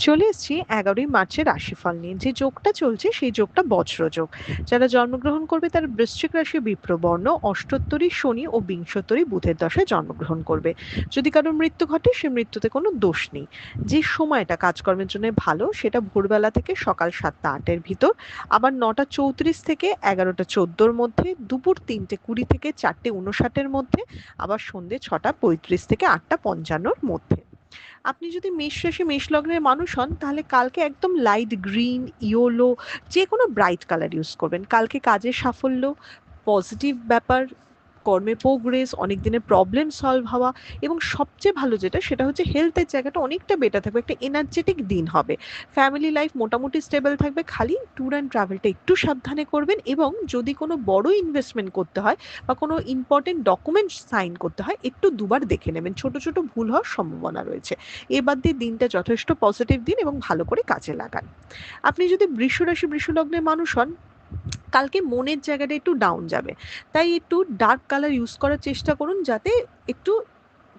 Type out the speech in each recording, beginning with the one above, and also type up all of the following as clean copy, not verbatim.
চলে এসেছি ১১ই মার্চের রাশিফল নিয়ে। যে যোগটা চলছে সেই যোগটা বজ্রযোগ। যারা জন্মগ্রহণ করবে তারা বৃশ্চিক রাশি বিপ্রবর্ণ, অষ্টোত্তরী শনি ও বিংশোত্তরী বুধের দশায় জন্মগ্রহণ করবে। যদি কারোর মৃত্যু ঘটে সে মৃত্যুতে কোনো দোষ নেই। যে সময়টা কাজকর্মের জন্য ভালো সেটা ভোরবেলা থেকে সকাল ৭টা ৮-এর ভিতর, আবার ৯টা ৩৪ থেকে ১১টা ১৪-র মধ্যে, দুপুর ৩টে ২০ থেকে ৪টে ৫৯-এর মধ্যে, আবার সন্ধ্যে ৬টা ৩৫ থেকে ৮টা ৫৫-র মধ্যে। আপনি যদি মেষ রাশি মেষ লগ্নের মানুষ হন তাহলে কালকে একদম লাইট গ্রিন, ইয়েলো, যে কোনো ব্রাইট কালার ইউজ করবেন। কালকে কাজের সাফল্য, পজিটিভ ব্যাপার, কর্মে প্রোগ্রেস, অনেক দিনের প্রবলেম সলভ হওয়া, এবং সবচেয়ে ভালো যেটা সেটা হচ্ছে হেলথের জায়গাটা অনেকটা বেটার থাকবে, একটা এনার্জেটিক দিন হবে। ফ্যামিলি লাইফ মোটামুটি স্টেবল থাকবে, খালি ট্যুর অ্যান্ড ট্রাভেলটা একটু সাবধানে করবেন, এবং যদি কোনো বড় ইনভেস্টমেন্ট করতে হয় বা কোনো ইম্পর্টেন্ট ডকুমেন্ট সাইন করতে হয় একটু দুবার দেখে নেবেন, ছোট ছোট ভুল হওয়ার সম্ভাবনা রয়েছে। এবার দিয়ে দিনটা যথেষ্ট পজিটিভ দিন এবং ভালো করে কাজে লাগান। আপনি যদি বৃষ রাশি বৃষ লগ্নের মানুষ হন, কালকে মনের জায়গাটা একটু ডাউন যাবে, তাই একটু ডার্ক কালার ইউজ করার চেষ্টা করুন যাতে একটু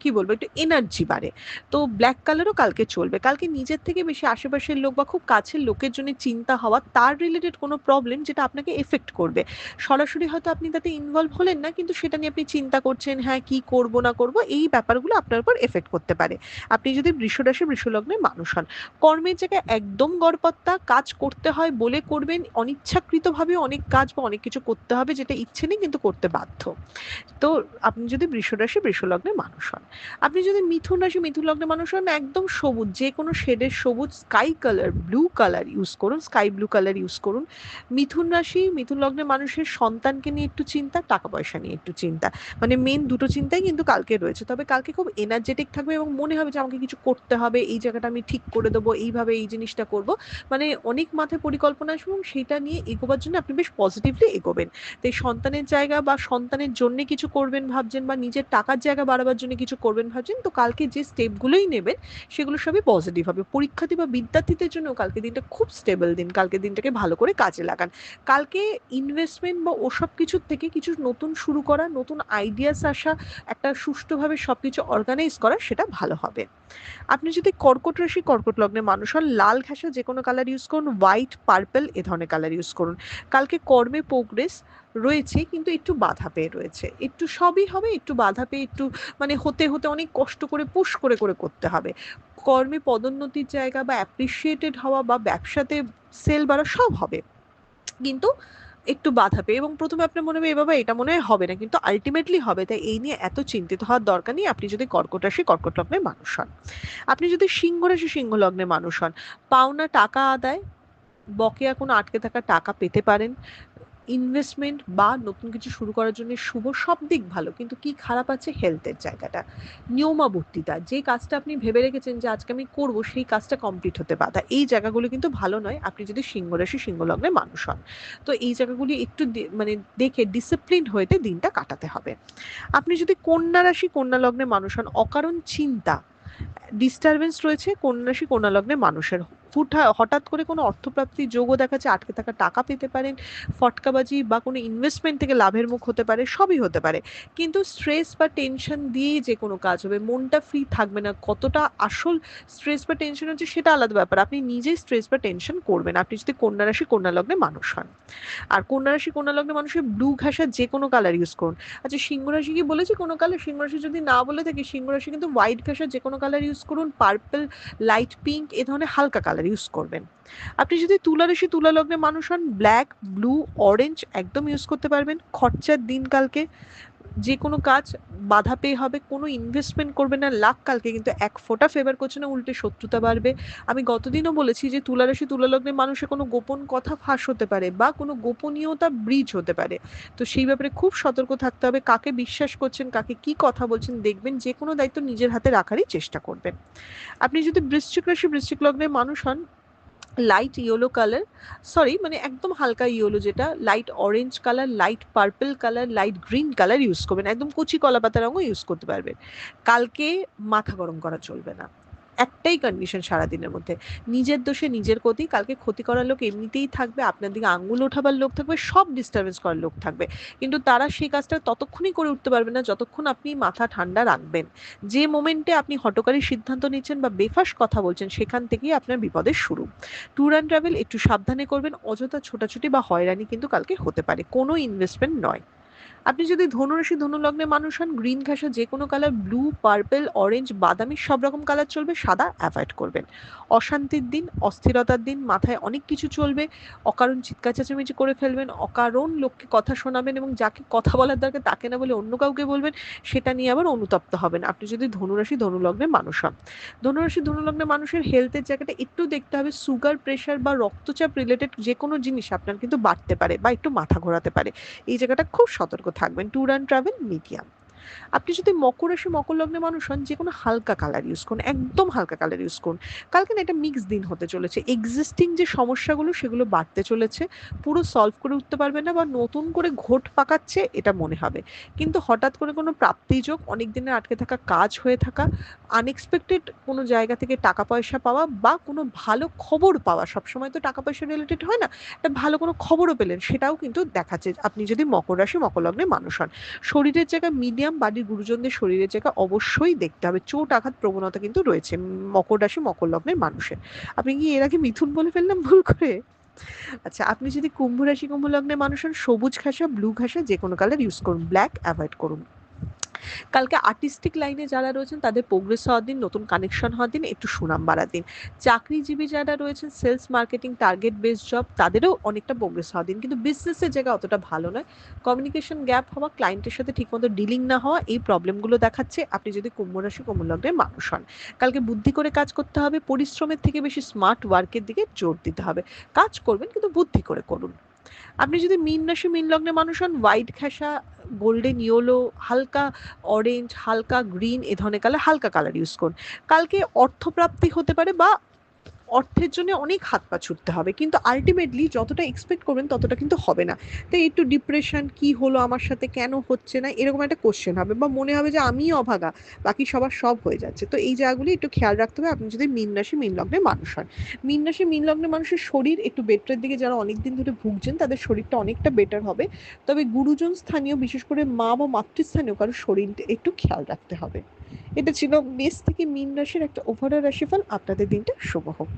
কি বলবো একটু এনার্জি বাড়ে। তো ব্ল্যাক কালারও কালকে চলবে। কালকে নিজের থেকে বেশি আশেপাশের লোক বা খুব কাছের লোকের জন্য চিন্তা হওয়া, তার রিলেটেড কোনো প্রবলেম যেটা আপনাকে এফেক্ট করবে, সরাসরি হয়তো আপনি তাতে ইনভলভ হলেন না কিন্তু সেটা নিয়ে আপনি চিন্তা করছেন, হ্যাঁ কি করব না করব, এই ব্যাপারগুলো আপনার উপর এফেক্ট করতে পারে। আপনি যদি বৃষ রাশি বৃষ লগ্নের মানুষ হন, কর্মের জায়গায় একদম গড়পত্তা, কাজ করতে হয় বলে করবেন, অনিচ্ছাকৃতভাবে অনেক কাজ বা অনেক কিছু করতে হবে যেটা ইচ্ছে নেই কিন্তু করতে বাধ্য। তো আপনি যদি বৃষ রাশি বৃষ লগ্নের মানুষ হন, আপনি যদি মিথুন রাশি মিথুন লগ্নের মানুষ হন, একদম সবুজ, যে কোনো শেডের সবুজ, sky colour, blue colour use করুন, স্কাই ব্লু কালার ইউজ করুন। মিথুন রাশি মিথুন লগ্নের মানুষের সন্তানকে নিয়ে একটু চিন্তা, টাকা পয়সা নিয়ে একটু চিন্তা, মানে মেন দুটো চিন্তাই কিন্তু কালকে রয়েছে। তবে কালকে খুব এনার্জেটিক থাকবে এবং মনে হবে যে আমাকে কিছু করতে হবে, এই জায়গাটা আমি ঠিক করে দেবো, এইভাবে এই জিনিসটা করব, মানে অনেক মাথায় পরিকল্পনা আসবে এবং সেটা নিয়ে এগোবার জন্য আপনি বেশ পজিটিভলি এগোবেন। তাই সন্তানের জায়গা বা সন্তানের জন্য কিছু করবেন ভাবছেন বা নিজের টাকার জায়গা বাড়াবার জন্য কিছু করবেন ভাবছেন, তো কালকে যে স্টেপগুলোই নেবেন সেগুলো সবই পজিটিভ হবে। পরীক্ষার্থী বা বিদ্যার্থীদের জন্য কালকে দিনটা খুব স্টেবল দিন, কালকে দিনটাকে ভালো করে কাজে লাগান। কালকে ইনভেস্টমেন্ট বা ওসব কিছুর থেকে কিছু নতুন শুরু করা, নতুন আইডিয়াস আসা, একটা সুষ্ঠুভাবে সবকিছু অর্গানাইজ করা, সেটা ভালো হবে। আপনি যদি কর্কট রাশি কর্কট লগ্নের মানুষ হন, লাল ঘেঁষা যে কোনো কালার ইউজ করুন, হোয়াইট, পার্পল এ ধরনের কালার ইউজ করুন। কালকে কর্মে প্রোগ্রেস রয়েছে কিন্তু একটু বাধা পেয়ে রয়েছে, একটু সবই হবে একটু বাধা পেয়ে, একটু মানে হতে হতে অনেক কষ্ট করে পুশ করে করে করতে হবে। কর্মে পদোন্নতির জায়গা বা অ্যাপ্রিসিয়েটেড হওয়া বা ব্যবসাতে সেল বাড়া সব হবে, কিন্তু একটু বাধা পেয়ে, এবং প্রথমে আপনার মনে হবে এ বাবা এটা মনে হয় হবে না, কিন্তু আলটিমেটলি হবে। তাই এই নিয়ে এত চিন্তিত হওয়ার দরকার নেই আপনি যদি কর্কট রাশি কর্কট লগ্নের মানুষ হন। আপনি যদি সিংহ রাশি সিংহ লগ্নের মানুষ হন, পাওনা টাকা আদায়, বকেয়া কোনো আটকে থাকা টাকা পেতে পারেন। ইনভেস্টমেন্ট বা নতুন কিছু শুরু করার জন্য শুভ, সব দিক ভালো, কিন্তু কি খারাপ আছে হেলথের জায়গাটা, নিয়মাবর্তিতা, যে কাজটা আপনি ভেবে রেখেছেন যে আজকে আমি করব সেই কাজটা কমপ্লিট হতে বাধা, এই জায়গাগুলো কিন্তু ভালো নয় আপনি যদি সিংহ রাশি সিংহ লগ্নের মানুষ হন। তো এই জায়গাগুলি একটু মানে দেখে ডিসিপ্লিন হয়ে দিনটা কাটাতে হবে। আপনি যদি কন্যা রাশি কন্যা লগ্নের মানুষ হন, অকারণ চিন্তা, ডিস্টারবেন্স রয়েছে কন্যা রাশি কন্যা লগ্নের মানুষের। হঠাৎ করে কোনো অর্থপ্রাপ্তির যোগও দেখাচ্ছে, আটকে থাকা টাকা পেতে পারেন, ফটকাবাজি বা কোনো ইনভেস্টমেন্ট থেকে লাভের মুখ হতে পারে, সবই হতে পারে। কিন্তু স্ট্রেস বা টেনশন দিয়েই যে কোনো কাজ হবে, মনটা ফ্রি থাকবে না। কতটা আসল স্ট্রেস বা টেনশন হচ্ছে সেটা আলাদা ব্যাপার, আপনি নিজেই স্ট্রেস বা টেনশন করবেন আপনি যদি কন্যা রাশি কন্যা লগ্নের মানুষ হন। আর কন্যা রাশি কন্যা লগ্নের মানুষের ব্লু ঘাসা যে কোনো কালার ইউজ করুন। আচ্ছা সিংহ রাশি কি বলেছে কোনো কালার? সিংহ রাশি যদি না বলে থাকে, সিংহ রাশি কিন্তু হোয়াইট ঘাসা যে কোনো কালার ইউজ করুন, পার্পল, লাইট পিঙ্ক এ ধরনের হালকা কালার ইউজ করবেন। আপনি যদি তুলা রাশি তুলা লগ্নের মানুষ হন, ব্ল্যাক, ব্লু, অরেঞ্জ একদম ইউজ করতে পারবেন। খরচার দিন কালকে, যে কোনো কাজ বাধা পেয়ে হবে, কোনো ইনভেস্টমেন্ট করবে না, লাখ কালকে কিন্তু এক ফোঁটা ফেভার করছে না, উল্টে শত্রুতা বাড়বে। আমি গতদিনও বলেছি যে তুলা রাশি তুলা লগ্নের মানুষের কোনো গোপন কথা ফাঁস হতে পারে বা কোনো গোপনীয়তা ব্রিজ হতে পারে। তো সেই ব্যাপারে খুব সতর্ক থাকতে হবে, কাকে বিশ্বাস করছেন, কাকে কি কথা বলছেন, দেখবেন যে কোনো দায়িত্ব নিজের হাতে রাখারই চেষ্টা করবেন। আপনি যদি বৃশ্চিক রাশি বৃশ্চিক লগ্নের মানুষ হন, লাইট ইয়েলো কালার, সরি মানে একদম হালকা ইয়েলো, যেটা light orange colour, light purple colour, light green colour use করবেন, একদম কচি কলা পাতা রঙও ইউজ করতে পারবেন। কালকে মাথা গরম করা চলবে না। একটাই কন্ডিশন সারাদিনের মধ্যে, নিজের দোষে নিজের ক্ষতি। কালকে ক্ষতি করার লোক এমনিতেই থাকবে, আপনার দিকে আঙুল ওঠাবার লোক থাকবে, সব ডিস্টার্বেন্স করার লোক থাকবে, কিন্তু তারা সেই কাজটা ততক্ষণই করে উঠতে পারবে না যতক্ষণ আপনি মাথা ঠান্ডা রাখবেন। যে মোমেন্টে আপনি হঠকারী সিদ্ধান্ত নিচ্ছেন বা বেফাস কথা বলছেন, সেখান থেকেই আপনার বিপদের শুরু। ট্যুর অ্যান্ড ট্রাভেল একটু সাবধানে করবেন, অযথা ছোটাছুটি বা হয়রানি কিন্তু কালকে হতে পারে, কোনো ইনভেস্টমেন্ট নয়। আপনি যদি ধনুরাশি ধনুলগ্নে মানুষ হন, গ্রিন ঘাসা যে কোনো কালার, ব্লু, পার্পল, অরেঞ্জ, বাদামি সব রকম কালার চলবে, সাদা অ্যাভয়েড করবেন। অশান্তির দিন, অস্থিরতার দিন, মাথায় অনেক কিছু চলবে, অকারণ চিৎকার চেঁচামেচি করে ফেলবেন, অকারণ লোককে কথা শোনাবেন এবং যাকে কথা বলার দরকার তাকে না বলে অন্য কাউকে বলবেন, সেটা নিয়ে আবার অনুতপ্ত হবেন আপনি যদি ধনুরাশি ধনুলগ্নে মানুষ হন। ধনুরাশি ধনুলগ্নে মানুষের হেলথের জায়গাটা একটু দেখতে হবে, সুগার, প্রেশার বা রক্তচাপ রিলেটেড যে কোনো জিনিস আপনার কিন্তু বাড়তে পারে বা একটু মাথা ঘোরাতে পারে, এই জায়গাটা খুব সতর্ক থাকবেন। Tour and travel medium. আপনি যদি মকর রাশি মকর লগ্নে মানুষ হন, যে কোনো হালকা কালার ইউজ করুন, একদম হালকা কালার ইউজ করুন। কালকে না এটা মিক্স দিন হতে চলেছে, এক্সিস্টিং যে সমস্যাগুলো সেগুলো বাড়তে চলেছে, পুরো সলভ করে উঠতে পারবে না বা নতুন করে ঘোট পাকাচ্ছে এটা মনে হবে, কিন্তু হঠাৎ করে কোনো প্রাপ্তি যোগ, অনেক দিনের আটকে থাকা কাজ হয়ে থাকা, আনএক্সপেক্টেড কোনো জায়গা থেকে টাকা পয়সা পাওয়া বা কোনো ভালো খবর পাওয়া, সবসময় তো টাকা পয়সা রিলেটেড হয় না, একটা ভালো কোনো খবরও পেলেন, সেটাও কিন্তু দেখাচ্ছে আপনি যদি মকর রাশি মকর লগ্নে মানুষ হন। শরীরের জায়গা মিডিয়াম, বাড়ির গুরুজনদের শরীরের জায়গা অবশ্যই দেখতে হবে, চোট আঘাত প্রবণতা কিন্তু রয়েছে মকর রাশি মকর লগ্নের মানুষের। আপনি কি এর আগে মিথুন বলে ফেললাম ভুল করে? আচ্ছা, আপনি যদি কুম্ভ রাশি কুম্ভ লগ্নের মানুষ হন, সবুজ ঘাসা, ব্লু ঘাসা যে কোনো কালার ইউজ করুন, ব্ল্যাক অ্যাভয়েড করুন। কালকে আর্টিস্টিক লাইনে যারা রয়েছেন তাদের প্রোগ্রেস হওয়ার দিন, নতুন কানেকশন হওয়ার দিন, একটু সুনাম বাড়ার দিন। চাকরিজীবী যারা রয়েছেন, sales marketing target based job, তাদেরও অনেকটা প্রোগ্রেস হওয়ার দিন, কিন্তু বিজনেসের জায়গা অতটা ভালো নয়। কমিউনিকেশন গ্যাপ হওয়া, ক্লায়েন্টের সাথে ঠিকমতো ডিলিং না হওয়া, এই প্রবলেমগুলো দেখাচ্ছে আপনি যদি কুম্ভ রাশি কুম্ভ লগ্নের মানুষ হন। কালকে বুদ্ধি করে কাজ করতে হবে, পরিশ্রমের থেকে বেশি স্মার্ট ওয়ার্কের দিকে জোর দিতে হবে। কাজ করবেন কিন্তু বুদ্ধি করে করুন। আপনি যদি মীন রাশি মীন লগ্নে মানুষ হন, হোয়াইট ঘেঁষা, গোল্ডেন ইয়েলো, হালকা অরেঞ্জ, হালকা গ্রিন এ ধরনের কালার, হালকা কালার ইউজ করুন। কালকে অর্থপ্রাপ্তি হতে পারে বা অর্থের জন্য অনেক হাত পা ছুটতে হবে, কিন্তু আলটিমেটলি যতটা এক্সপেক্ট করবেন ততটা কিন্তু হবে না। তাই একটু ডিপ্রেশন, কি হলো আমার সাথে, কেন হচ্ছে না, এরকম একটা কোশ্চেন হবে বা মনে হবে যে আমিই অভাগা, বাকি সবার সব হয়ে যাচ্ছে। তো এই জায়গাগুলি একটু খেয়াল রাখতে হবে আপনি যদি মীন রাশি মীন লগ্নে মানুষ হন। মীন রাশি মীন লগ্নে মানুষের শরীর একটু বেটারের দিকে, যারা অনেকদিন ধরে ভুগছেন তাদের শরীরটা অনেকটা বেটার হবে, তবে গুরুজন স্থানীয় বিশেষ করে মা বা মাতৃস্থানীয় কারোর শরীরটা একটু খেয়াল রাখতে হবে। এটা ছিল মেষ থেকে মীন রাশির একটা ওভারঅল রাশিফল। আপনাদের দিনটা শুভ হোক।